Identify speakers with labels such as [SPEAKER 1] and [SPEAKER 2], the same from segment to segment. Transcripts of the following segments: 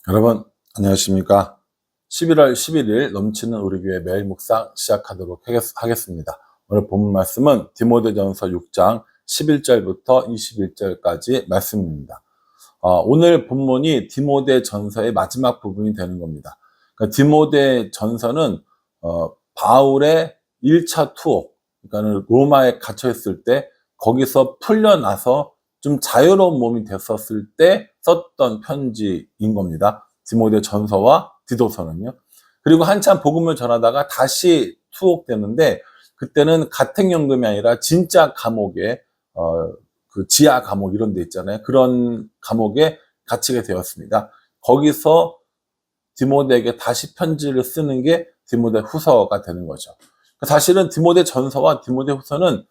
[SPEAKER 1] 여러분 안녕하십니까. 11월 11일 넘치는 우리 교회 매일 묵상 시작하도록 하겠습니다. 오늘 본문 말씀은 디모데전서 6장 11절부터 21절까지 말씀입니다. 오늘 본문이 디모데전서의 마지막 부분이 되는 겁니다. 그러니까 디모데전서는 바울의 1차 투옥, 그러니까 로마에 갇혀 있을 때 거기서 풀려나서 좀 자유로운 몸이 됐었을 때 썼던 편지인 겁니다. 디모데 전서와 디도서는요. 그리고 한참 복음을 전하다가 다시 투옥되는데 그때는 가택연금이 아니라 진짜 감옥에 그 지하 감옥 이런 데 있잖아요. 그런 감옥에 갇히게 되었습니다. 거기서 디모데에게 다시 편지를 쓰는 게 디모데 후서가 되는 거죠. 사실은 디모데 전서와 디모데 후서는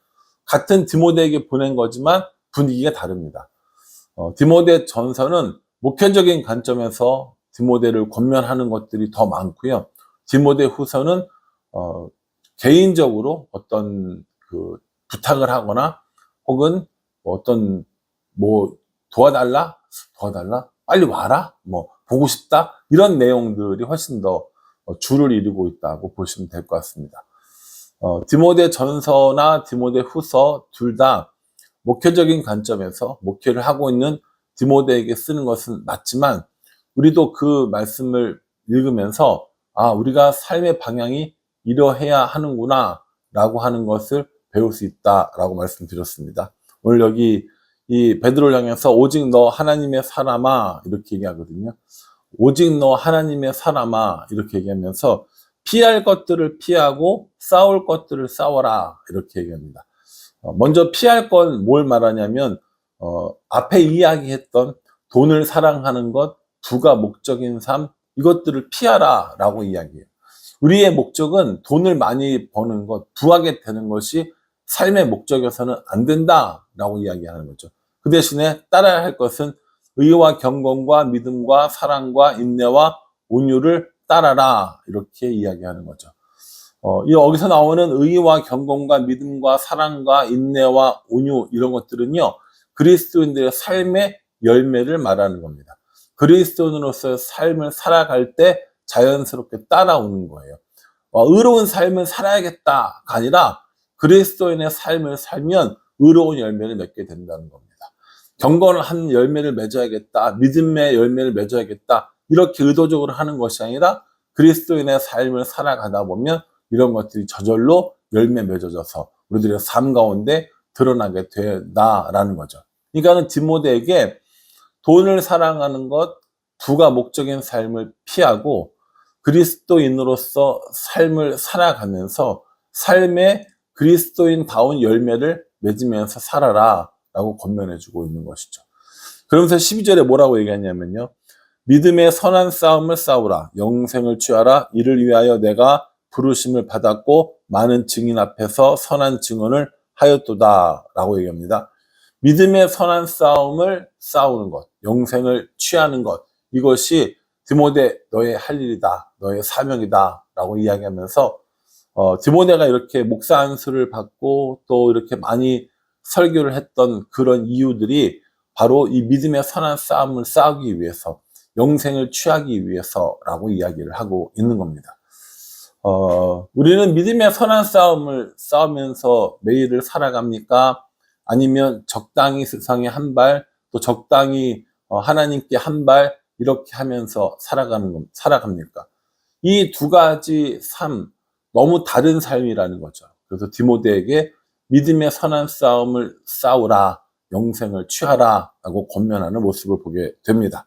[SPEAKER 1] 같은 디모데에게 보낸 거지만 분위기가 다릅니다. 디모데 전서는 목회적인 관점에서 디모데를 권면하는 것들이 더 많고요. 디모데 후서는 개인적으로 어떤 그 부탁을 하거나 혹은 어떤 도와달라, 빨리 와라, 보고 싶다 이런 내용들이 훨씬 더 주를 이루고 있다고 보시면 될 것 같습니다. 디모데 전서나 디모데 후서 둘 다 목회적인 관점에서 목회를 하고 있는 디모데에게 쓰는 것은 맞지만 우리도 그 말씀을 읽으면서 우리가 삶의 방향이 이러해야 하는구나 라고 하는 것을 배울 수 있다라고 말씀드렸습니다. 오늘 여기 이 베드로를 향해서 오직 너 하나님의 사람아 이렇게 얘기하거든요. 오직 너 하나님의 사람아 이렇게 얘기하면서 피할 것들을 피하고 싸울 것들을 싸워라 이렇게 얘기합니다. 먼저 피할 건 뭘 말하냐면 앞에 이야기했던 돈을 사랑하는 것, 부가 목적인 삶 이것들을 피하라 라고 이야기해요. 우리의 목적은 돈을 많이 버는 것, 부하게 되는 것이 삶의 목적에서는 안 된다라고 이야기하는 거죠. 그 대신에 따라야 할 것은 의와 경건과 믿음과 사랑과 인내와 온유를 따라라 이렇게 이야기하는 거죠. 여기서 나오는 의와 경건과 믿음과 사랑과 인내와 온유 이런 것들은요 그리스도인들의 삶의 열매를 말하는 겁니다. 그리스도인으로서의 삶을 살아갈 때 자연스럽게 따라오는 거예요. 의로운 삶을 살아야겠다가 아니라 그리스도인의 삶을 살면 의로운 열매를 맺게 된다는 겁니다. 경건한 열매를 맺어야겠다, 믿음의 열매를 맺어야겠다 이렇게 의도적으로 하는 것이 아니라 그리스도인의 삶을 살아가다 보면 이런 것들이 저절로 열매 맺어져서 우리들의 삶 가운데 드러나게 된다라는 거죠. 그러니까는 디모데에게 돈을 사랑하는 것, 부가 목적인 삶을 피하고 그리스도인으로서 삶을 살아가면서 삶의 그리스도인다운 열매를 맺으면서 살아라 라고 권면해주고 있는 것이죠. 그러면서 12절에 뭐라고 얘기하냐면요. 믿음의 선한 싸움을 싸우라. 영생을 취하라. 이를 위하여 내가 부르심을 받았고 많은 증인 앞에서 선한 증언을 하였도다 라고 얘기합니다. 믿음의 선한 싸움을 싸우는 것, 영생을 취하는 것 이것이 디모데 너의 할 일이다, 너의 사명이다 라고 이야기하면서 디모데가 이렇게 목사 안수를 받고 또 이렇게 많이 설교를 했던 그런 이유들이 바로 이 믿음의 선한 싸움을 싸우기 위해서 영생을 취하기 위해서라고 이야기를 하고 있는 겁니다. 우리는 믿음의 선한 싸움을 싸우면서 매일을 살아갑니까? 아니면 적당히 세상에 한 발, 또 적당히 하나님께 한 발 이렇게 하면서 살아갑니까? 이 두 가지 삶, 너무 다른 삶이라는 거죠. 그래서 디모데에게 믿음의 선한 싸움을 싸우라, 영생을 취하라 라고 권면하는 모습을 보게 됩니다.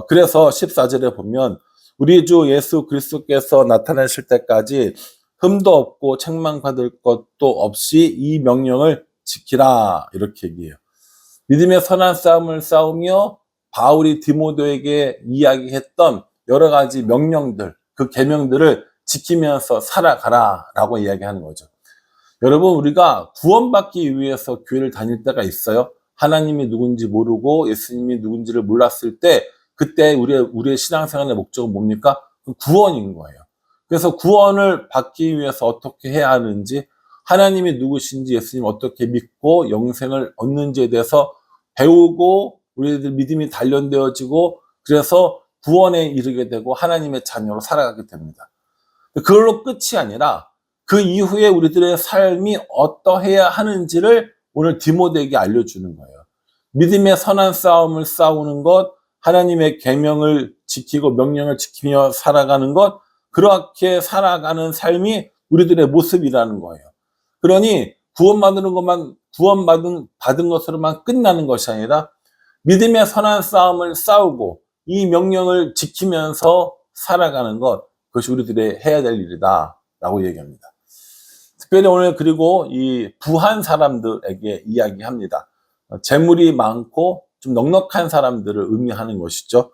[SPEAKER 1] 그래서 14절에 보면 우리 주 예수 그리스도께서 나타나실 때까지 흠도 없고 책망받을 것도 없이 이 명령을 지키라 이렇게 얘기해요. 믿음의 선한 싸움을 싸우며 바울이 디모데에게 이야기했던 여러 가지 명령들, 그 계명들을 지키면서 살아가라 라고 이야기하는 거죠. 여러분 우리가 구원받기 위해서 교회를 다닐 때가 있어요. 하나님이 누군지 모르고 예수님이 누군지를 몰랐을 때 그때 우리의 신앙생활의 목적은 뭡니까? 구원인 거예요. 그래서 구원을 받기 위해서 어떻게 해야 하는지 하나님이 누구신지 예수님 어떻게 믿고 영생을 얻는지에 대해서 배우고 우리들 믿음이 단련되어지고 그래서 구원에 이르게 되고 하나님의 자녀로 살아가게 됩니다. 그걸로 끝이 아니라 그 이후에 우리들의 삶이 어떠해야 하는지를 오늘 디모데에게 알려주는 거예요. 믿음의 선한 싸움을 싸우는 것, 하나님의 계명을 지키고 명령을 지키며 살아가는 것, 그렇게 살아가는 삶이 우리들의 모습이라는 거예요. 그러니 받은 것으로만 끝나는 것이 아니라 믿음의 선한 싸움을 싸우고 이 명령을 지키면서 살아가는 것, 그것이 우리들의 해야 될 일이다 라고 얘기합니다. 특별히 오늘 그리고 이 부한 사람들에게 이야기합니다. 재물이 많고 좀 넉넉한 사람들을 의미하는 것이죠.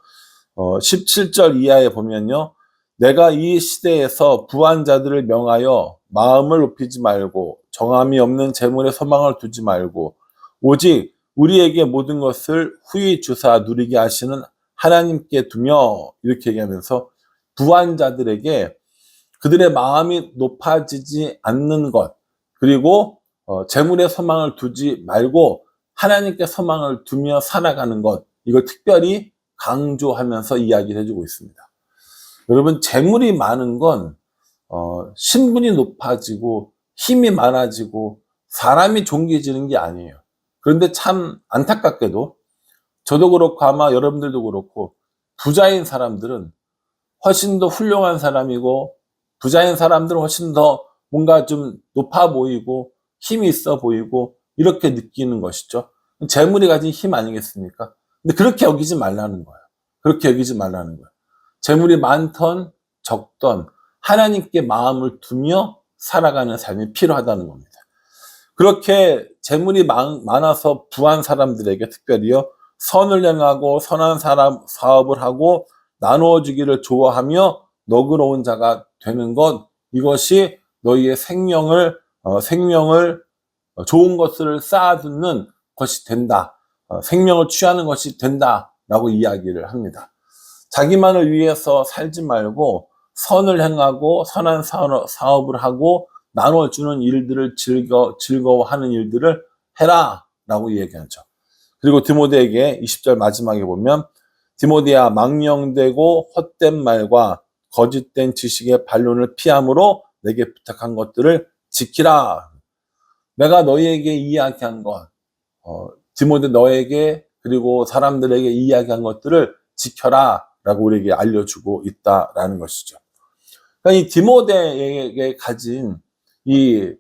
[SPEAKER 1] 17절 이하에 보면요. 내가 이 시대에서 부한 자들을 명하여 마음을 높이지 말고 정함이 없는 재물에 소망을 두지 말고 오직 우리에게 모든 것을 후히 주사 누리게 하시는 하나님께 두며, 이렇게 얘기하면서 부한 자들에게 그들의 마음이 높아지지 않는 것, 그리고 재물에 소망을 두지 말고 하나님께 소망을 두며 살아가는 것, 이걸 특별히 강조하면서 이야기를 해주고 있습니다. 여러분, 재물이 많은 건 신분이 높아지고 힘이 많아지고 사람이 존귀해지는 게 아니에요. 그런데 참 안타깝게도 저도 그렇고 아마 여러분들도 그렇고 부자인 사람들은 훨씬 더 훌륭한 사람이고 부자인 사람들은 훨씬 더 뭔가 좀 높아 보이고 힘이 있어 보이고 이렇게 느끼는 것이죠. 재물이 가진 힘 아니겠습니까? 근데 그렇게 여기지 말라는 거예요. 그렇게 여기지 말라는 거예요. 재물이 많던 적던 하나님께 마음을 두며 살아가는 삶이 필요하다는 겁니다. 그렇게 재물이 많아서 부한 사람들에게 특별히요, 선을 행하고 선한 사업을 하고 나누어 주기를 좋아하며 너그러운 자가 되는 것, 이것이 너희의 생명을 좋은 것을 쌓아두는 것이 된다. 생명을 취하는 것이 된다라고 이야기를 합니다. 자기만을 위해서 살지 말고 선을 행하고 선한 사업을 하고 나눠주는 일들을 즐거워하는 일들을 해라 라고 얘기하죠. 그리고 디모데에게 20절 마지막에 보면 디모데야, 망령되고 헛된 말과 거짓된 지식의 반론을 피함으로 내게 부탁한 것들을 지키라. 내가 너희에게 이야기한 것, 디모데 너에게 그리고 사람들에게 이야기한 것들을 지켜라 라고 우리에게 알려주고 있다라는 것이죠. 그러니까 이 디모데에게 가진 이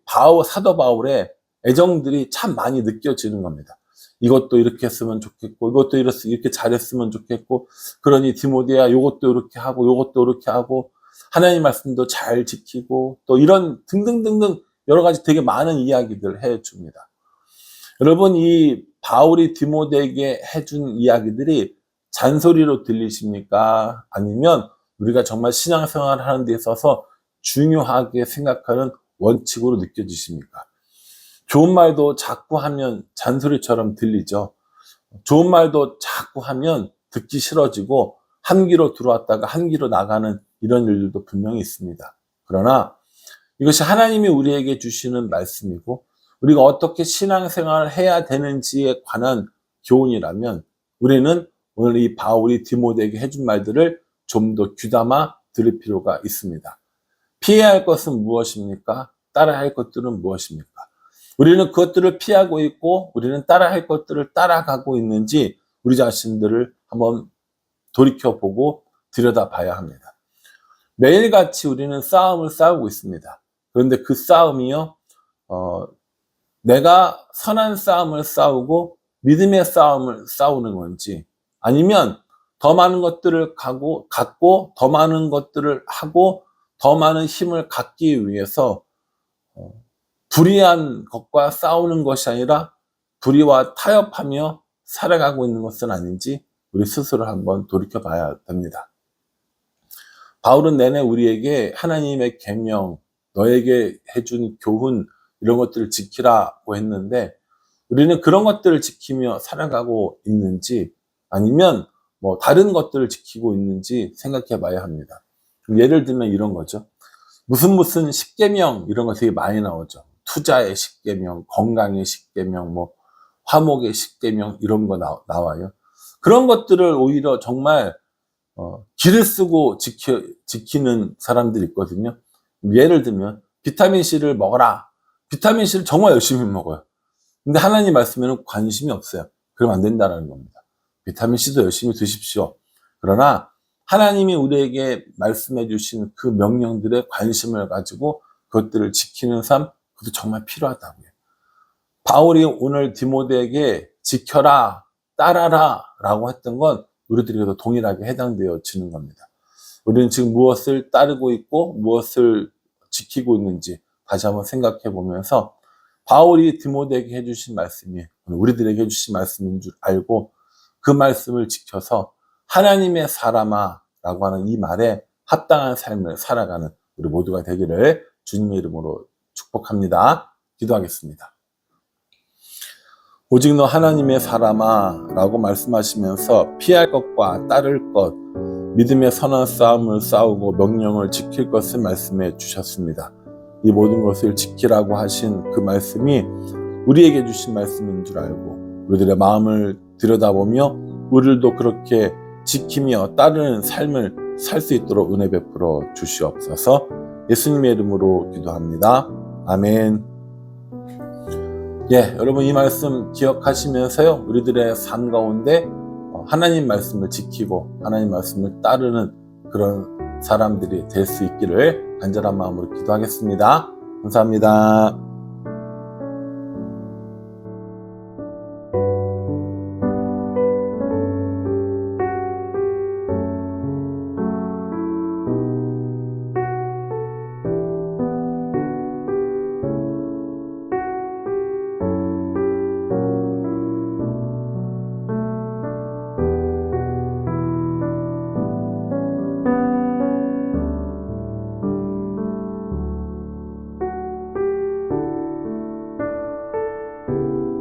[SPEAKER 1] 사도 바울의 애정들이 참 많이 느껴지는 겁니다. 이것도 이렇게 했으면 좋겠고, 이것도 이렇게 잘했으면 좋겠고, 그러니 디모데야, 이것도 이렇게 하고, 이것도 이렇게 하고, 하나님 말씀도 잘 지키고, 또 이런 등등등등 여러 가지 되게 많은 이야기들을 해줍니다. 여러분, 이 바울이 디모데에게 해준 이야기들이 잔소리로 들리십니까? 아니면 우리가 정말 신앙생활을 하는 데 있어서 중요하게 생각하는 원칙으로 느껴지십니까? 좋은 말도 자꾸 하면 잔소리처럼 들리죠. 좋은 말도 자꾸 하면 듣기 싫어지고 한 귀로 들어왔다가 한 귀로 나가는 이런 일들도 분명히 있습니다. 그러나 이것이 하나님이 우리에게 주시는 말씀이고 우리가 어떻게 신앙생활을 해야 되는지에 관한 교훈이라면 우리는 오늘 이 바울이 디모데에게 해준 말들을 좀 더 귀담아 들을 필요가 있습니다. 피해야 할 것은 무엇입니까? 따라야 할 것들은 무엇입니까? 우리는 그것들을 피하고 있고 우리는 따라야 할 것들을 따라가고 있는지 우리 자신들을 한번 돌이켜보고 들여다봐야 합니다. 매일같이 우리는 싸움을 싸우고 있습니다. 그런데 그 싸움이요, 내가 선한 싸움을 싸우고 믿음의 싸움을 싸우는 건지 아니면 더 많은 것들을 갖고 더 많은 것들을 하고 더 많은 힘을 갖기 위해서 불의한 것과 싸우는 것이 아니라 불의와 타협하며 살아가고 있는 것은 아닌지 우리 스스로 한번 돌이켜 봐야 됩니다. 바울은 내내 우리에게 하나님의 계명, 너에게 해준 교훈 이런 것들을 지키라고 했는데 우리는 그런 것들을 지키며 살아가고 있는지 아니면 뭐 다른 것들을 지키고 있는지 생각해 봐야 합니다. 예를 들면 이런 거죠. 무슨 십계명 이런 거 되게 많이 나오죠. 투자의 십계명, 건강의 십계명, 뭐 화목의 십계명 이런 거 나와요. 그런 것들을 오히려 정말 기를 쓰고 지키는 사람들이 있거든요. 예를 들면 비타민C를 먹어라. 비타민C를 정말 열심히 먹어요. 근데 하나님 말씀에는 관심이 없어요. 그러면 안 된다는 겁니다. 비타민C도 열심히 드십시오. 그러나 하나님이 우리에게 말씀해 주신 그 명령들에 관심을 가지고 그것들을 지키는 삶, 그것도 정말 필요하다고요. 바울이 오늘 디모데에게 지켜라, 따라라 라고 했던 건 우리들에게도 동일하게 해당되어지는 겁니다. 우리는 지금 무엇을 따르고 있고 무엇을 지키고 있는지 다시 한번 생각해 보면서 바울이 디모데에게 해주신 말씀이 우리들에게 해주신 말씀인 줄 알고 그 말씀을 지켜서 하나님의 사람아 라고 하는 이 말에 합당한 삶을 살아가는 우리 모두가 되기를 주님의 이름으로 축복합니다. 기도하겠습니다. 오직 너 하나님의 사람아 라고 말씀하시면서 피할 것과 따를 것, 믿음의 선한 싸움을 싸우고 명령을 지킬 것을 말씀해 주셨습니다. 이 모든 것을 지키라고 하신 그 말씀이 우리에게 주신 말씀인 줄 알고 우리들의 마음을 들여다보며 우리들도 그렇게 지키며 따르는 삶을 살 수 있도록 은혜 베풀어 주시옵소서. 예수님의 이름으로 기도합니다. 아멘. 여러분 이 말씀 기억하시면서요, 우리들의 삶 가운데 하나님 말씀을 지키고 하나님 말씀을 따르는 그런 사람들이 될 수 있기를 간절한 마음으로 기도하겠습니다. 감사합니다.